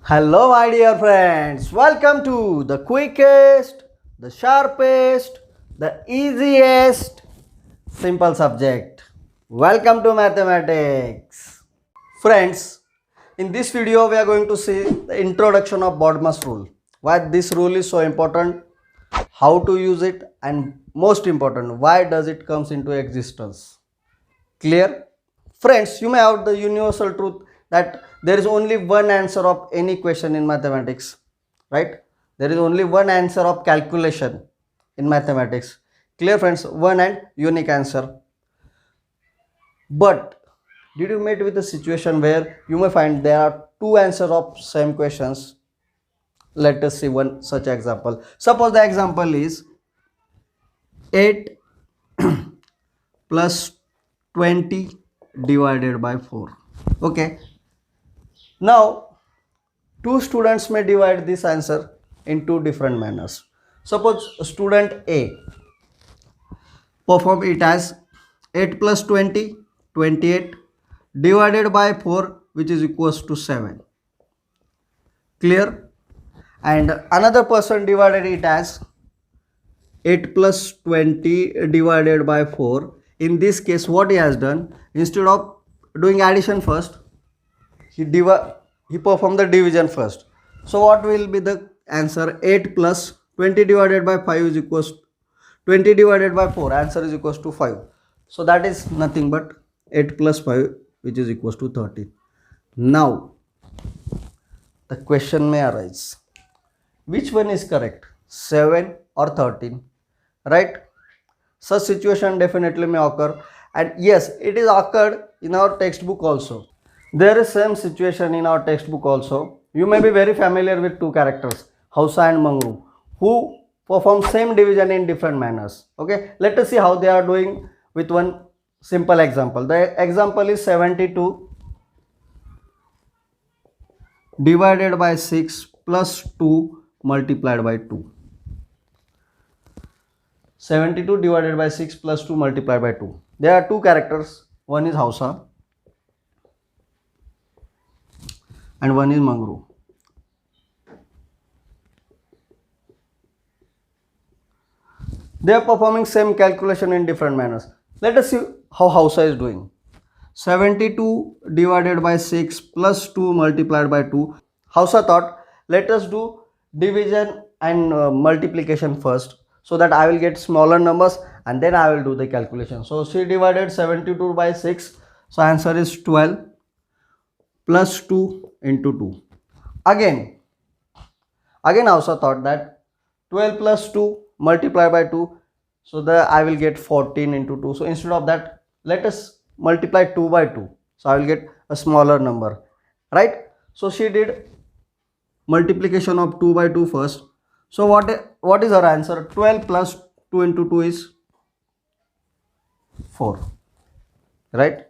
Hello, my dear friends. Welcome to the quickest, the sharpest, the easiest simple subject. Welcome to mathematics. Friends, in this video, we are going to see the introduction of Bodmer's rule. Why this rule is so important, how to use it, and most important, why does it comes into existence. Clear? Friends, you may have the universal truth that there is only one answer of any question in mathematics, right? There is only one answer of calculation in mathematics. Clear, friends? One and unique answer. But did you meet with a situation where you may find there are two answers of same questions? Let us see one such example. Suppose the example is 8 plus 20 divided by 4. Okay, now two students may divide this answer in two different manners. Suppose student A perform it as 8 plus 20, 28 divided by 4, which is equals to 7. Clear? And another person divided it as 8 plus 20 divided by 4. In this case, what he has done, instead of doing addition first, he performed the division first. So what will be the answer? 8 plus 20 divided by 5 is equals 20 divided by 4, answer is equals to 5. So that is nothing but 8 plus 5, which is equals to 13. Now the question may arise, which one is correct, 7 or 13, right? Such situation definitely may occur, and yes, it is occurred in our textbook also. There is same situation in our textbook also. You may be very familiar with two characters, Hausa and Mangru, who perform same division in different manners. Okay, let us see how they are doing with one simple example. The example is 72 divided by 6 plus 2 multiplied by 2. 72 divided by 6 plus 2 multiplied by 2. There are two characters, one is Hausa and one is Mangru. They are performing same calculation in different manners. Let us see how Hausa is doing. 72 divided by 6 plus 2 multiplied by 2. Hausa thought, let us do division and multiplication first, so that I will get smaller numbers and then I will do the calculation. So she divided 72 by 6. So answer is 12 plus 2 into 2. Again Hausa thought that 12 plus 2 multiplied by 2, so that I will get 14 into 2. So instead of that, let us multiply 2 by 2, so I will get a smaller number, right? So she did multiplication of 2 by 2 first. So what is her answer? 12 plus 2 into 2 is 4, right?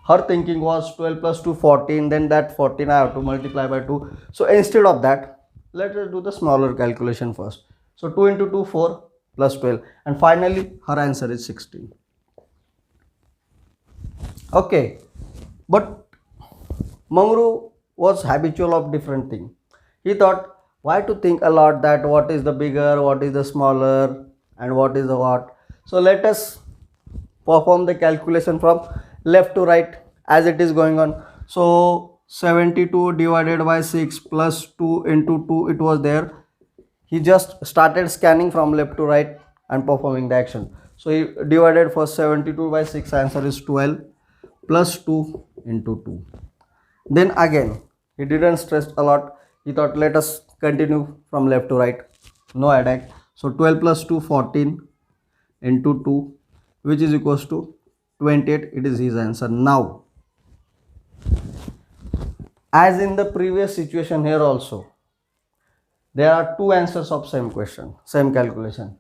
Her thinking was 12 plus 2 14, then that 14 I have to multiply by 2. So instead of that, let us do the smaller calculation first. So 2 into 2, 4 plus 12, and finally her answer is 16. Okay, but Mangru was habitual of different thing. He thought, why to think a lot that what is the bigger, what is the smaller, and what is the what. So let us perform the calculation from left to right as it is going on. So 72 divided by 6 plus 2 into 2, it was there. He just started scanning from left to right and performing the action. So he divided first 72 by 6, answer is 12 plus 2 into 2. Then again, he didn't stress a lot. He thought, let us continue from left to right, no headache. So 12 plus 2, 14 into 2, which is equals to 28. It is his answer. Now, as in the previous situation, here also there are two answers of same question, same calculation.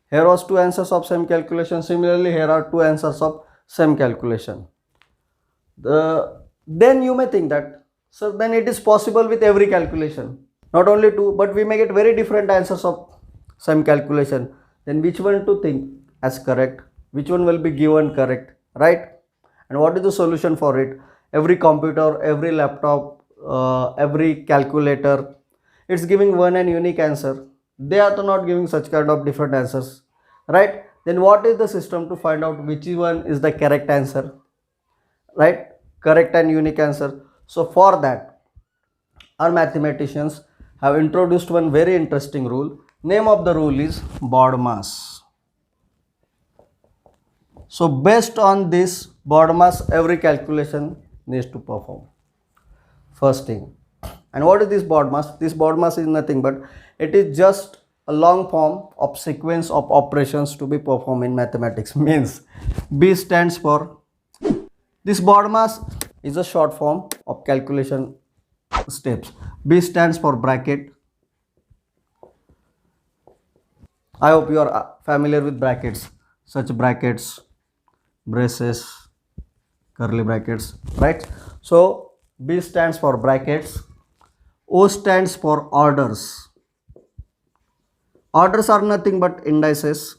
Here was two answers of same calculation. Similarly, here are two answers of same calculation. Then you may think that, so then it is possible with every calculation, not only two, but we may get very different answers of same calculation. Then which one to think as correct, which one will be given correct, right? And what is the solution for it? Every computer, every laptop, every calculator, it's giving one and unique answer. They are not giving such kind of different answers, right? Then what is the system to find out which one is the correct answer, right? Correct and unique answer. So for that, our mathematicians have introduced one very interesting rule. Name of the rule is BODMAS. So based on this BODMAS, every calculation needs to perform. First thing. And what is this BODMAS? This BODMAS is nothing but it is just a long form of sequence of operations to be performed in mathematics. Means B stands for, this BODMAS is a short form of calculation steps. B stands for bracket. I hope you are familiar with brackets, such brackets, braces, curly brackets, right? So B stands for brackets. O stands for orders. Orders are nothing but indices.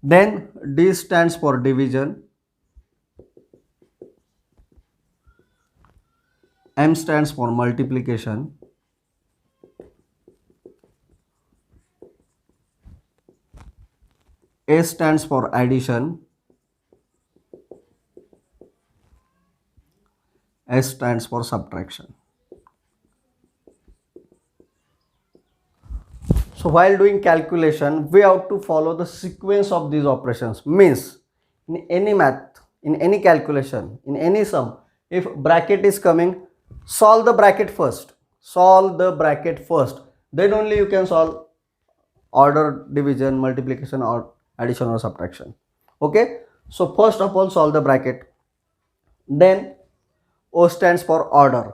Then D stands for division. M stands for multiplication. A stands for addition. S stands for subtraction. So while doing calculation, we have to follow the sequence of these operations. Means in any math, in any calculation, in any sum, if bracket is coming, solve the bracket first. Solve the bracket first. Then only you can solve order, division, multiplication, or addition or subtraction. Okay. So first of all, solve the bracket. Then O stands for order.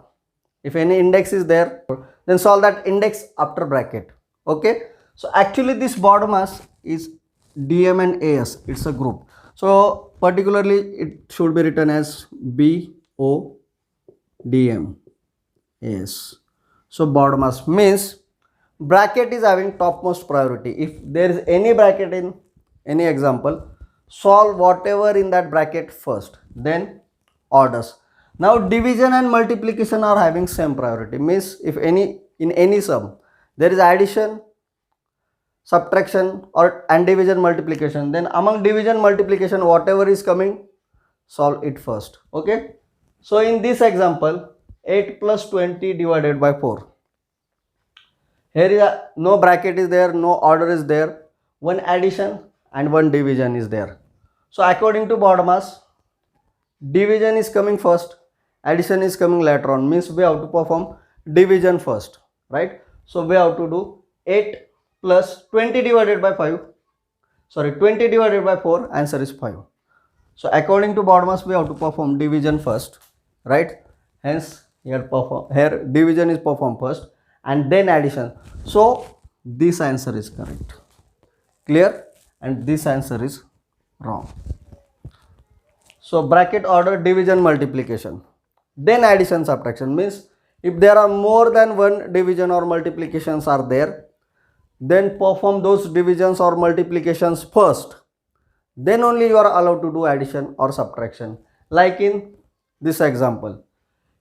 If any index is there, then solve that index after bracket. Okay. So actually this BODMAS is DM and AS. It's a group. So particularly it should be written as BO DM AS. So BODMAS means bracket is having topmost priority. If there is any bracket in any example, solve whatever in that bracket first, then orders. Now division and multiplication are having same priority. Means if any in any sum there is addition, subtraction and division, multiplication, then among division, multiplication, whatever is coming, solve it first. Okay. So in this example, 8 plus 20 divided by 4. Here is no bracket is there, no order is there, one addition and one division is there. So according to BODMAS, division is coming first, addition is coming later on. Means we have to perform division first, right? So we have to do 8 plus 20 divided by 5. Sorry, 20 divided by 4, answer is 5. So according to BODMAS, we have to perform division first, right? Hence here division is performed first and then addition. So this answer is correct. Clear? And this answer is wrong. So bracket, order, division, multiplication, then addition, subtraction. Means if there are more than one division or multiplications are there, then perform those divisions or multiplications first, then only you are allowed to do addition or subtraction. Like in this example,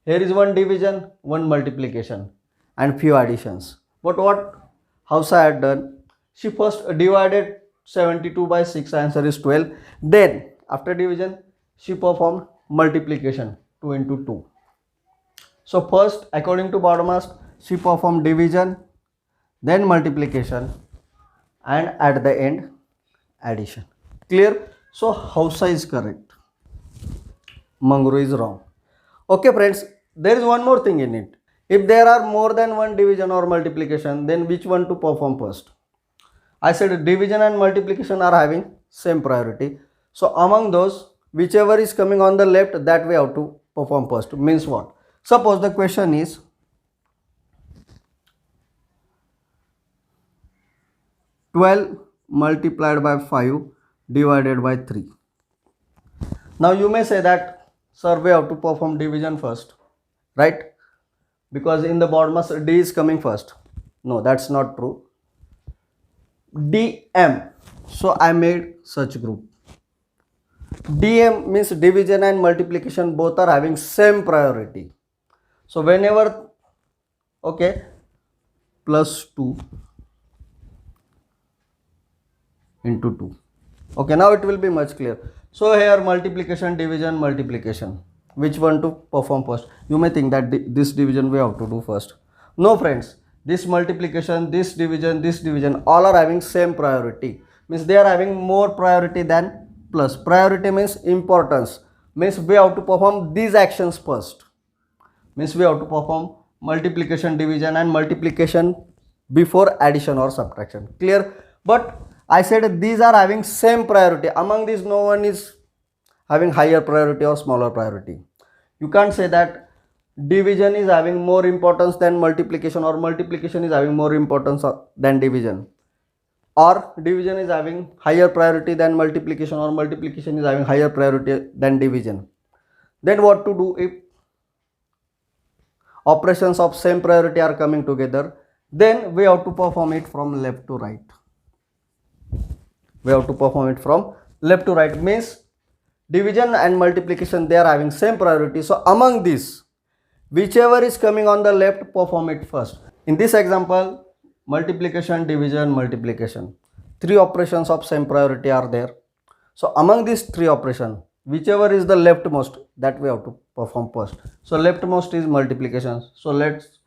here is one division, one multiplication and few additions. But what Hausa had done, she first divided 72 by 6, answer is 12. Then after division she performed multiplication, 2 into 2. So first according to BODMAS, she performed division, then multiplication and at the end addition. Clear? So Hausa is correct, Mangru is wrong. Okay friends, there is one more thing in it. If there are more than one division or multiplication, then which one to perform first? I said division and multiplication are having same priority. So among those, whichever is coming on the left, that we have to perform first. Means what? Suppose the question is 12 multiplied by 5 divided by 3. Now you may say that, sir, we have to perform division first, right? Because in the BODMAS D is coming first. No, that's not true. DM. So I made such group. DM means division and multiplication both are having same priority. So whenever, okay, plus 2 into 2. Okay, now it will be much clear. So here multiplication, division, multiplication, which one to perform first? You may think that this division we have to do first. No friends, this multiplication, this division all are having same priority, means they are having more priority than plus. Priority means importance, means we have to perform these actions first, means we have to perform multiplication, division and multiplication before addition or subtraction. Clear? But I said these are having same priority. Among these no one is having higher priority or smaller priority. You can't say that division is having more importance than multiplication, or multiplication is having more importance than division, or division is having higher priority than multiplication, or multiplication is having higher priority than division. Then what to do if operations of same priority are coming together? Then we have to perform it from left to right. We have to perform it from left to right, means division and multiplication, they are having same priority. So among these, whichever is coming on the left, perform it first. In this example, multiplication, division, multiplication, three operations of same priority are there. So among these three operations, whichever is the leftmost, that we have to perform first. So leftmost is multiplication. So let's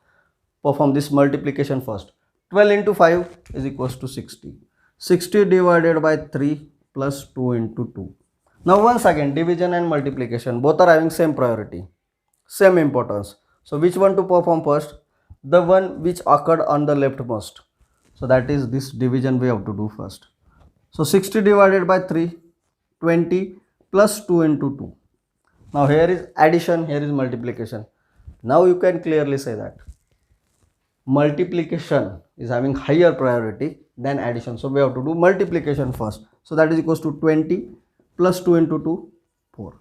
perform this multiplication first. 12 into 5 is equals to 60. 60 divided by 3 plus 2 into 2. Now once again, division and multiplication, both are having same priority, same importance. So which one to perform first? The one which occurred on the leftmost. So that is this division we have to do first. So 60 divided by 3, 20 plus 2 into 2. Now here is addition, here is multiplication. Now you can clearly say that multiplication is having higher priority than addition. So we have to do multiplication first. So that is equals to 20 plus 2 into 2, 4.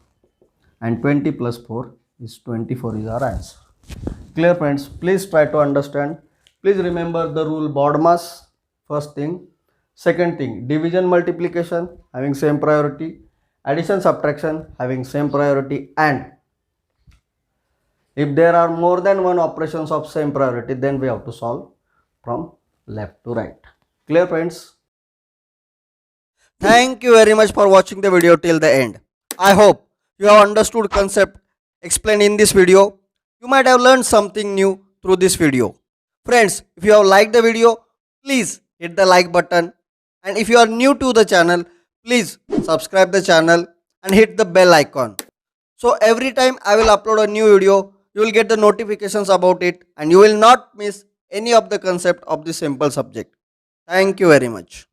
And 20 plus 4 is 24 is our answer. Clear friends? Please try to understand. Please remember the rule BODMAS, first thing. Second thing, division, multiplication having same priority. Addition, subtraction having same priority. And if there are more than one operations of same priority, then we have to solve from left to right. Clear friends? Thank you very much for watching the video till the end. I hope you have understood concept explained in this video. You might have learned something new through this video. Friends, if you have liked the video, please hit the like button. And if you are new to the channel, please subscribe the channel and hit the bell icon. So every time I will upload a new video, you will get the notifications about it and you will not miss any of the concept of this simple subject. Thank you very much.